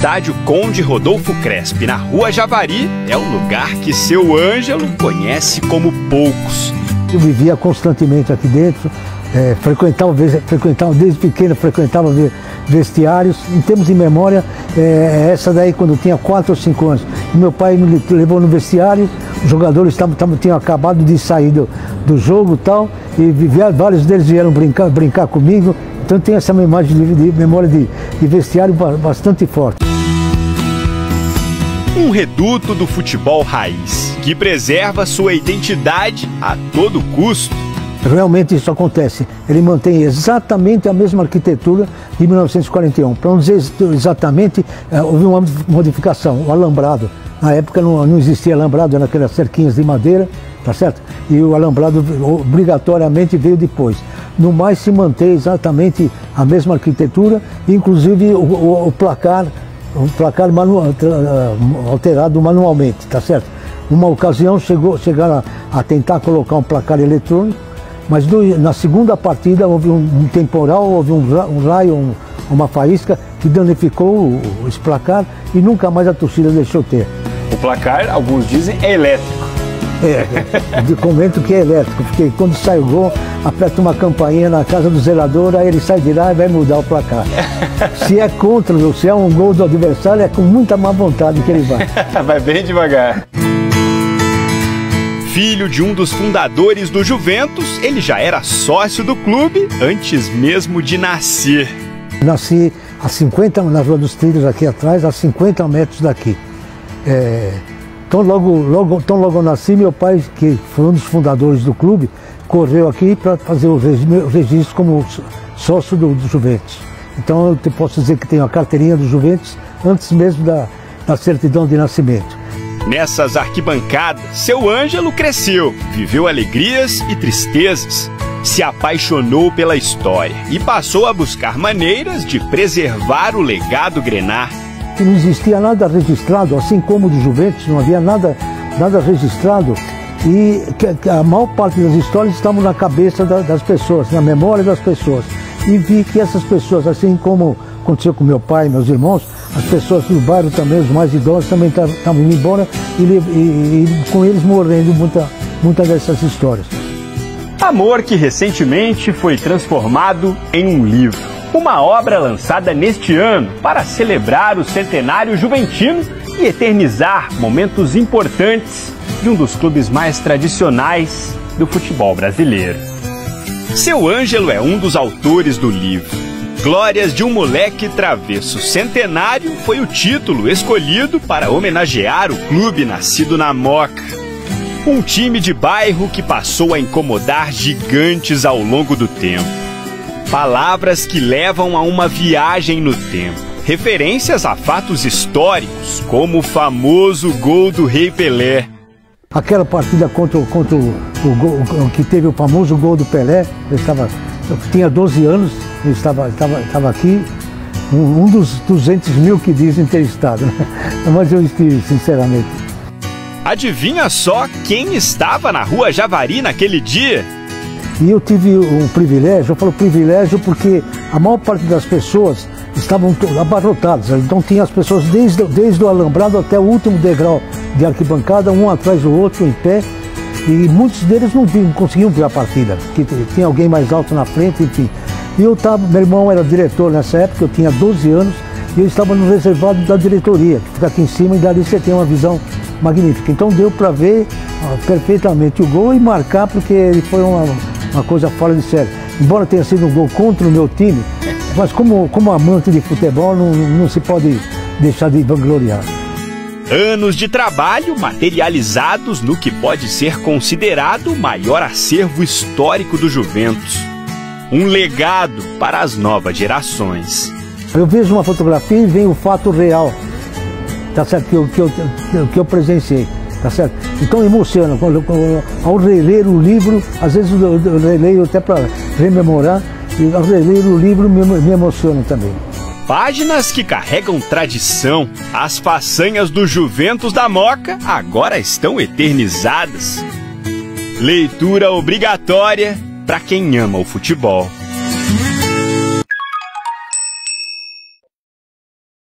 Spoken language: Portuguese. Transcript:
estádio Conde Rodolfo Crespi, na Rua Javari, é um lugar que seu Ângelo conhece como poucos. Eu vivia constantemente aqui dentro, frequentava desde pequeno, frequentava vestiários. Em termos de memória, essa daí quando eu tinha 4 ou 5 anos. E meu pai me levou no vestiário, os jogadores tinham acabado de sair do jogo e tal, e vários deles vieram brincar comigo. Então tem essa memória de vestiário bastante forte. Um reduto do futebol raiz, que preserva sua identidade a todo custo. Realmente isso acontece. Ele mantém exatamente a mesma arquitetura de 1941. Para não dizer exatamente, houve uma modificação, o alambrado. Na época não existia alambrado, eram aquelas cerquinhas de madeira, tá certo? E o alambrado obrigatoriamente veio depois. No mais se mantém exatamente a mesma arquitetura, inclusive o placar alterado manualmente, tá certo? Uma ocasião chegaram a tentar colocar um placar eletrônico, mas na segunda partida houve um temporal, houve um raio, uma faísca que danificou esse placar e nunca mais a torcida deixou ter. O placar, alguns dizem, é elétrico. Eu comento que é elétrico, porque quando sai o gol, aperta uma campainha na casa do zelador, aí ele sai de lá e vai mudar o placar. Se é contra, se é um gol do adversário, é com muita má vontade que ele vai. Vai bem devagar. Filho de um dos fundadores do Juventus, ele já era sócio do clube antes mesmo de nascer. Nasci na Rua dos Trilhos, aqui atrás, a 50 metros daqui. Tão logo eu nasci, meu pai, que foi um dos fundadores do clube, correu aqui para fazer o registro como sócio do Juventus. Então eu posso dizer que tenho a carteirinha do Juventus antes mesmo da certidão de nascimento. Nessas arquibancadas, seu Ângelo cresceu, viveu alegrias e tristezas, se apaixonou pela história e passou a buscar maneiras de preservar o legado grená. Não existia nada registrado, assim como do Juventus, não havia nada registrado, e a maior parte das histórias estavam na cabeça das pessoas, na memória das pessoas. E vi que essas pessoas, assim como aconteceu com meu pai e meus irmãos, as pessoas do bairro também, os mais idosos, também estavam indo embora e com eles morrendo muitas dessas histórias. Amor que recentemente foi transformado em um livro. Uma obra lançada neste ano para celebrar o centenário juventino e eternizar momentos importantes de um dos clubes mais tradicionais do futebol brasileiro. Seu Ângelo é um dos autores do livro. Glórias de um Moleque Travesso Centenário foi o título escolhido para homenagear o clube nascido na Moca. Um time de bairro que passou a incomodar gigantes ao longo do tempo. Palavras que levam a uma viagem no tempo. Referências a fatos históricos, como o famoso gol do Rei Pelé. Aquela partida contra o gol, que teve o famoso gol do Pelé, eu tinha 12 anos, eu estava aqui, um dos 200 mil que dizem ter estado, né? Mas eu estive, sinceramente. Adivinha só quem estava na Rua Javari naquele dia? E eu tive um privilégio, eu falo privilégio porque a maior parte das pessoas estavam abarrotadas, então tinha as pessoas desde o alambrado até o último degrau de arquibancada, um atrás do outro, em pé, e muitos deles não conseguiam ver a partida, porque tinha alguém mais alto na frente, enfim. E meu irmão era diretor nessa época, eu tinha 12 anos, e eu estava no reservado da diretoria, que fica aqui em cima, e dali você tem uma visão magnífica. Então deu para ver perfeitamente o gol e marcar, porque ele foi uma coisa fora de série. Embora tenha sido um gol contra o meu time, mas como amante de futebol não se pode deixar de vangloriar. Anos de trabalho materializados no que pode ser considerado o maior acervo histórico do Juventus. Um legado para as novas gerações. Eu vejo uma fotografia e vem o fato real, tá certo? Que eu presenciei. Tá certo? Então emociona, ao reler o livro, às vezes eu releio até para rememorar, e ao reler o livro me emociona também. Páginas que carregam tradição, as façanhas do Juventus da Moca agora estão eternizadas. Leitura obrigatória para quem ama o futebol.